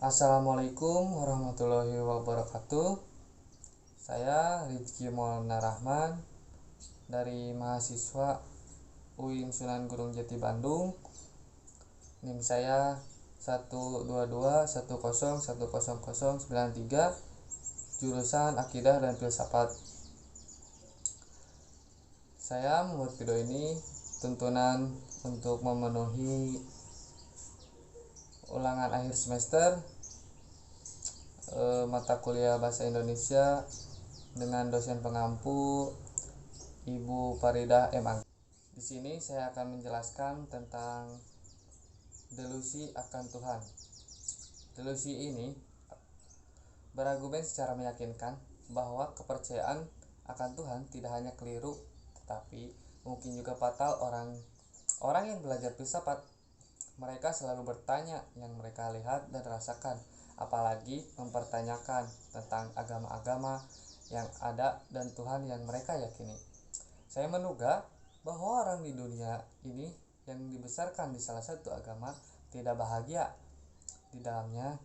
Assalamualaikum warahmatullahi wabarakatuh. Saya Rizky Maulana Rahman dari mahasiswa UIN Sunan Gunung Jati Bandung. NIM saya 122101093, jurusan Akidah dan Filsafat. Saya membuat video ini tuntunan untuk memenuhi ulangan akhir semester mata kuliah Bahasa Indonesia dengan dosen pengampu Ibu Faridah M. Anggi. Di sini saya akan menjelaskan tentang delusi akan Tuhan. Delusi ini berargumen secara meyakinkan bahwa kepercayaan akan Tuhan tidak hanya keliru, tetapi mungkin juga fatal. Orang yang belajar filsafat, mereka selalu bertanya yang mereka lihat dan rasakan, apalagi mempertanyakan tentang agama-agama yang ada dan Tuhan yang mereka yakini. Saya menduga bahwa orang di dunia ini yang dibesarkan di salah satu agama tidak bahagia di dalamnya,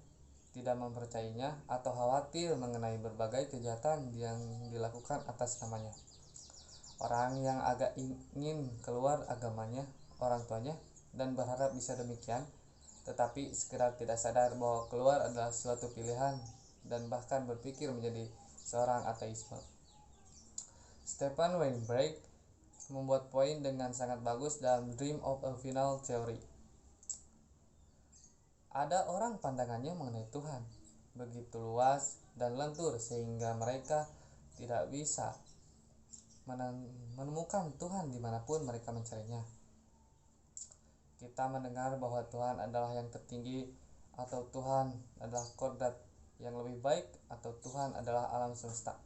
tidak mempercayainya, atau khawatir mengenai berbagai kejahatan yang dilakukan atas namanya. Orang yang agak ingin keluar agamanya orang tuanya dan berharap bisa demikian, tetapi sekedar tidak sadar bahwa keluar adalah suatu pilihan dan bahkan berpikir menjadi seorang ateisme. Stefan Weinberg membuat poin dengan sangat bagus dalam Dream of a Final Theory. Ada orang pandangannya mengenai Tuhan begitu luas dan lentur sehingga mereka tidak bisa menemukan Tuhan dimanapun mereka mencarinya. Kita mendengar bahwa Tuhan adalah yang tertinggi, atau Tuhan adalah kodrat yang lebih baik, atau Tuhan adalah alam semesta.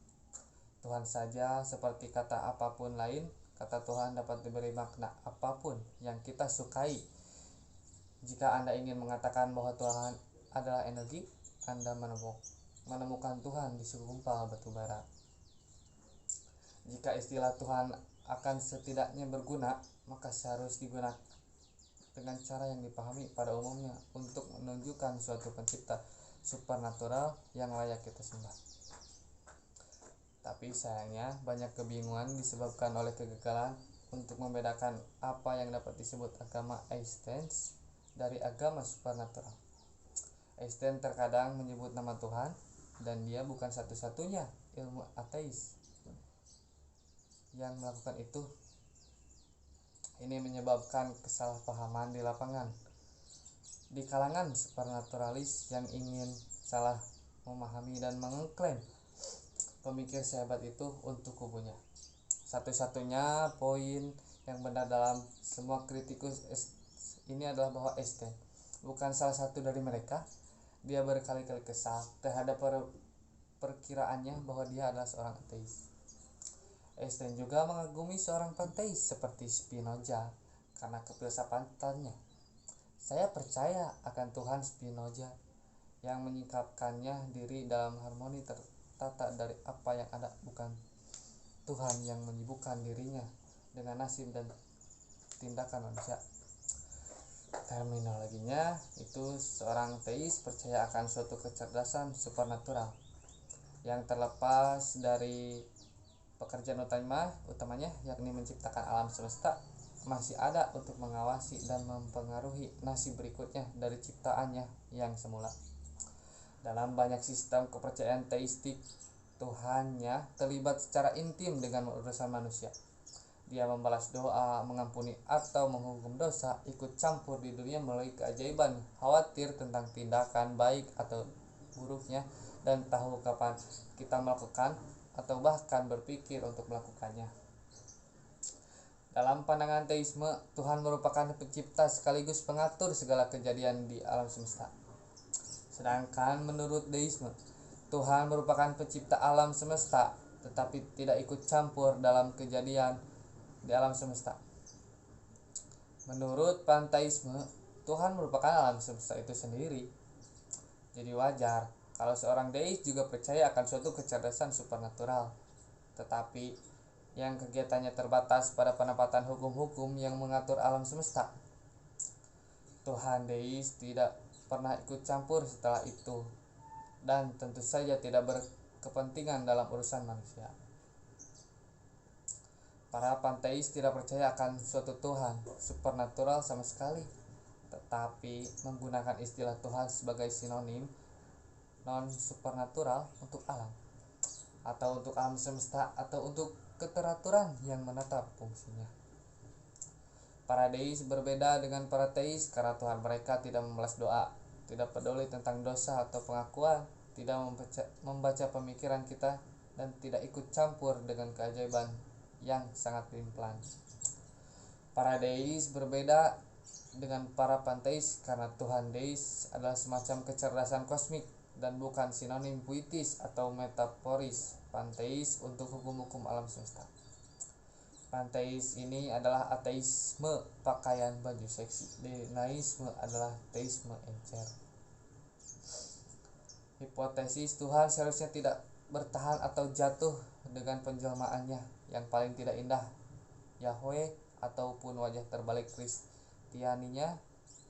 Tuhan saja seperti kata apapun lain, kata Tuhan dapat diberi makna apapun yang kita sukai. Jika Anda ingin mengatakan bahwa Tuhan adalah energi, Anda menemukan Tuhan di segumpal batu bara. Jika istilah Tuhan akan setidaknya berguna, maka seharusnya digunakan dengan cara yang dipahami pada umumnya untuk menunjukkan suatu pencipta supernatural yang layak kita sembah. Tapi sayangnya banyak kebingungan disebabkan oleh kegagalan untuk membedakan apa yang dapat disebut agama Einstein dari agama supernatural. Einstein terkadang menyebut nama Tuhan, dan dia bukan satu-satunya ilmu ateis yang melakukan itu. Ini menyebabkan kesalahpahaman di lapangan di kalangan supernaturalis yang ingin salah memahami dan mengklaim pemikir sehebat itu untuk kubunya. Satu-satunya poin yang benar dalam semua kritikus ini adalah bahwa Einstein bukan salah satu dari mereka. Dia berkali-kali kesal terhadap perkiraannya bahwa dia adalah seorang ateis. Einstein juga mengagumi seorang panteis seperti Spinoza karena kefilsafatannya. Saya percaya akan Tuhan Spinoza yang menyingkapkannya diri dalam harmoni tertata dari apa yang ada, bukan Tuhan yang menyibukkan dirinya dengan nasib dan tindakan manusia. Terminologinya itu, seorang teis percaya akan suatu kecerdasan supernatural yang terlepas dari pekerjaan utamanya, yakni menciptakan alam semesta, masih ada untuk mengawasi dan mempengaruhi nasib berikutnya dari ciptaannya yang semula. Dalam banyak sistem kepercayaan teistik, Tuhannya terlibat secara intim dengan urusan manusia. Dia membalas doa, mengampuni atau menghukum dosa, ikut campur di dunia melalui keajaiban, khawatir tentang tindakan baik atau buruknya, dan tahu kapan kita melakukan atau bahkan berpikir untuk melakukannya. Dalam pandangan teisme, Tuhan merupakan pencipta sekaligus pengatur segala kejadian di alam semesta. Sedangkan menurut deisme, Tuhan merupakan pencipta alam semesta tetapi tidak ikut campur dalam kejadian di alam semesta. Menurut panteisme, Tuhan merupakan alam semesta itu sendiri. Jadi wajar kalau seorang deis juga percaya akan suatu kecerdasan supernatural, tetapi yang kegiatannya terbatas pada penempatan hukum-hukum yang mengatur alam semesta. Tuhan deis tidak pernah ikut campur setelah itu, dan tentu saja tidak berkepentingan dalam urusan manusia. Para panteis tidak percaya akan suatu Tuhan supernatural sama sekali, tetapi menggunakan istilah Tuhan sebagai sinonim non supernatural untuk alam, atau untuk alam semesta, atau untuk keteraturan yang menetap fungsinya. Para deis berbeda dengan para teis karena Tuhan mereka tidak membalas doa, tidak peduli tentang dosa atau pengakuan, tidak membaca pemikiran kita, dan tidak ikut campur dengan keajaiban yang sangat pelin-pelan. Para deis berbeda dengan para panteis karena Tuhan deis adalah semacam kecerdasan kosmik dan bukan sinonim puitis atau metaforis panteis untuk hukum-hukum alam semesta. Panteis ini adalah ateisme pakaian baju seksi, denaisme adalah teisme encer. Hipotesis Tuhan seharusnya tidak bertahan atau jatuh dengan penjelmaannya yang paling tidak indah, Yahweh, ataupun wajah terbalik Kristianinya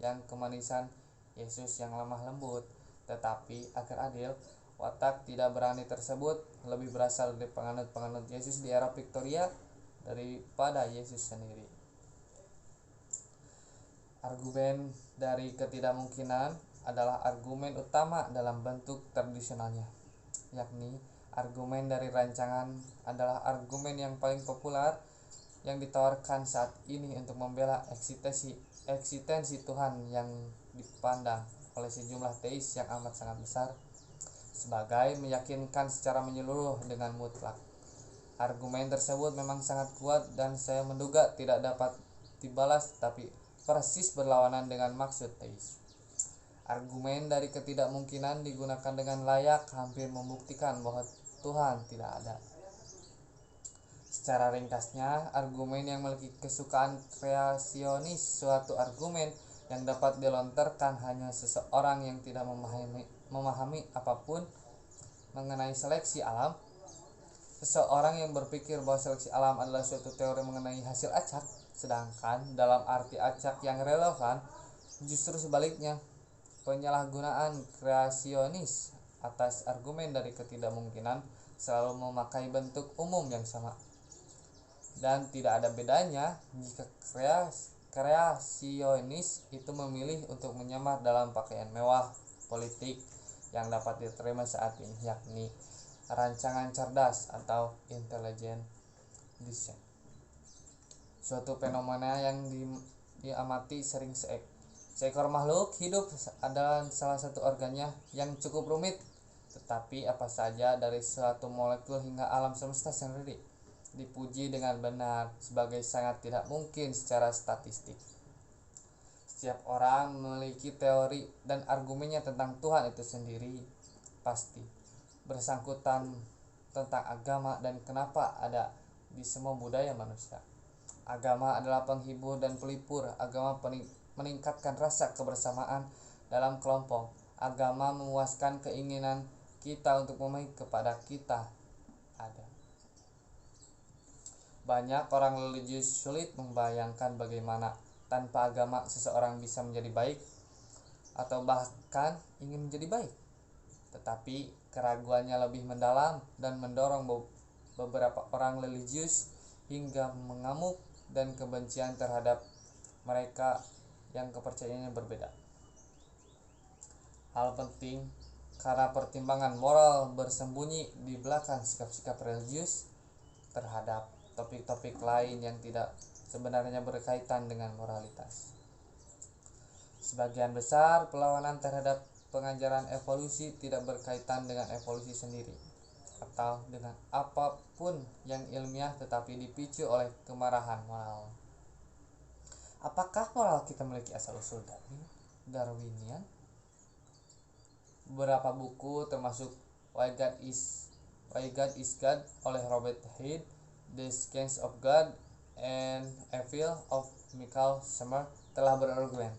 yang kemanisan, Yesus yang lemah lembut. Tetapi agar adil, watak tidak berani tersebut lebih berasal dari penganut-penganut Yesus di era Victoria daripada Yesus sendiri. Argumen dari ketidakmungkinan adalah argumen utama dalam bentuk tradisionalnya, yakni argumen dari rancangan adalah argumen yang paling populer yang ditawarkan saat ini untuk membela eksistensi Tuhan yang dipandang oleh sejumlah teis yang amat sangat besar sebagai meyakinkan secara menyeluruh dengan mutlak. Argumen tersebut memang sangat kuat dan saya menduga tidak dapat dibalas, tapi persis berlawanan dengan maksud teis. Argumen dari ketidakmungkinan digunakan dengan layak hampir membuktikan bahwa Tuhan tidak ada. Secara ringkasnya, argumen yang memiliki kesukaan kreasionis, suatu argumen yang dapat dilontarkan hanya seseorang yang tidak memahami apapun mengenai seleksi alam. Seseorang yang berpikir bahwa seleksi alam adalah suatu teori mengenai hasil acak, sedangkan dalam arti acak yang relevan, justru sebaliknya, penyalahgunaan kreasionis atas argumen dari ketidakmungkinan selalu memakai bentuk umum yang sama. Dan tidak ada bedanya jika kreasionis itu memilih untuk menyamar dalam pakaian mewah politik yang dapat diterima saat ini, yakni rancangan cerdas atau intelligent design. Suatu fenomena yang diamati sering seekor makhluk hidup adalah salah satu organnya yang cukup rumit, tetapi apa saja dari suatu molekul hingga alam semesta sendiri dipuji dengan benar sebagai sangat tidak mungkin secara statistik. Setiap orang memiliki teori dan argumennya tentang Tuhan itu sendiri, pasti bersangkutan tentang agama dan kenapa ada di semua budaya manusia. Agama adalah penghibur dan pelipur. Agama meningkatkan rasa kebersamaan dalam kelompok. Agama memuaskan keinginan kita untuk memilih kepada kita ada. Banyak orang religius sulit membayangkan bagaimana tanpa agama seseorang bisa menjadi baik atau bahkan ingin menjadi baik. Tetapi keraguannya lebih mendalam dan mendorong beberapa orang religius hingga mengamuk dan kebencian terhadap mereka yang kepercayaannya berbeda. Hal penting karena pertimbangan moral bersembunyi di belakang sikap-sikap religius terhadap topik-topik lain yang tidak sebenarnya berkaitan dengan moralitas. Sebagian besar perlawanan terhadap pengajaran evolusi tidak berkaitan dengan evolusi sendiri atau dengan apapun yang ilmiah, tetapi dipicu oleh kemarahan moral. Apakah moral kita memiliki asal-usul Darwinian? Beberapa buku termasuk Why God is God oleh Robert Hyde, The Science of God and Evil of Michael Summer telah berargumen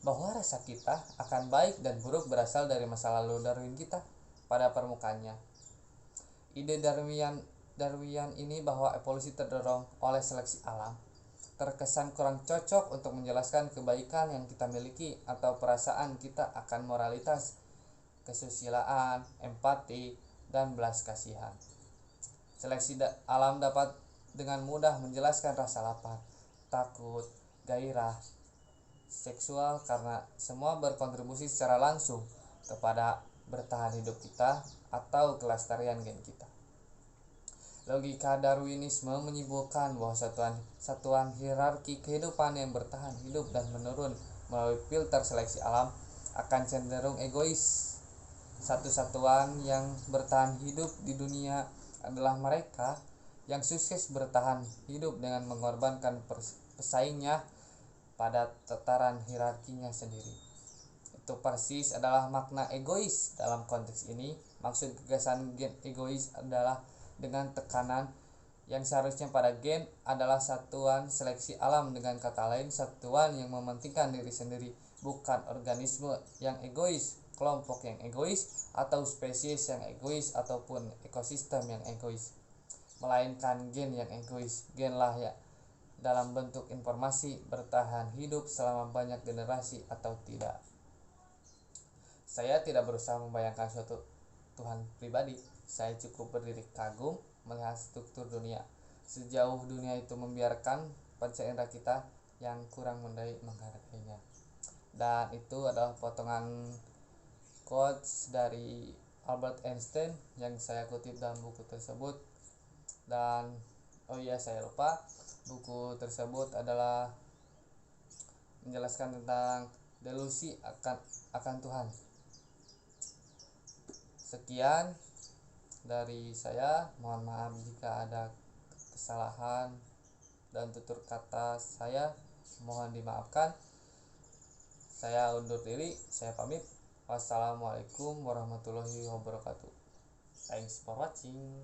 bahwa rasa kita akan baik dan buruk berasal dari masa lalu Darwin kita pada permukaannya. Ide Darwinian ini bahwa evolusi terdorong oleh seleksi alam terkesan kurang cocok untuk menjelaskan kebaikan yang kita miliki atau perasaan kita akan moralitas, kesusilaan, empati, dan belas kasihan. Seleksi alam dapat dengan mudah menjelaskan rasa lapar, takut, gairah, seksual karena semua berkontribusi secara langsung kepada bertahan hidup kita atau kelestarian gen kita. Logika Darwinisme menyimpulkan bahwa satuan hierarki kehidupan yang bertahan hidup dan menurun melalui filter seleksi alam akan cenderung egois. Satu satuan yang bertahan hidup di dunia adalah mereka yang sukses bertahan hidup dengan mengorbankan pesaingnya pada tataran hierarkinya sendiri. Itu persis adalah makna egois dalam konteks ini. Maksud gagasan gen egois adalah dengan tekanan yang seharusnya pada gen adalah satuan seleksi alam, dengan kata lain satuan yang mementingkan diri sendiri, bukan organisme yang egois, kelompok yang egois, atau spesies yang egois, ataupun ekosistem yang egois, melainkan gen yang egois. Genlah ya dalam bentuk informasi bertahan hidup selama banyak generasi atau tidak. Saya tidak berusaha membayangkan suatu Tuhan pribadi. Saya cukup berdiri kagum melihat struktur dunia. Sejauh dunia itu membiarkan panca indera kita yang kurang menghargainya. Dan itu adalah potongan quotes dari Albert Einstein yang saya kutip dalam buku tersebut. Dan saya lupa, buku tersebut adalah menjelaskan tentang delusi akan Tuhan. Sekian dari saya, mohon maaf jika ada kesalahan dan tutur kata saya, mohon dimaafkan. Saya undur diri, saya pamit. Wassalamualaikum warahmatullahi wabarakatuh. Thanks for watching.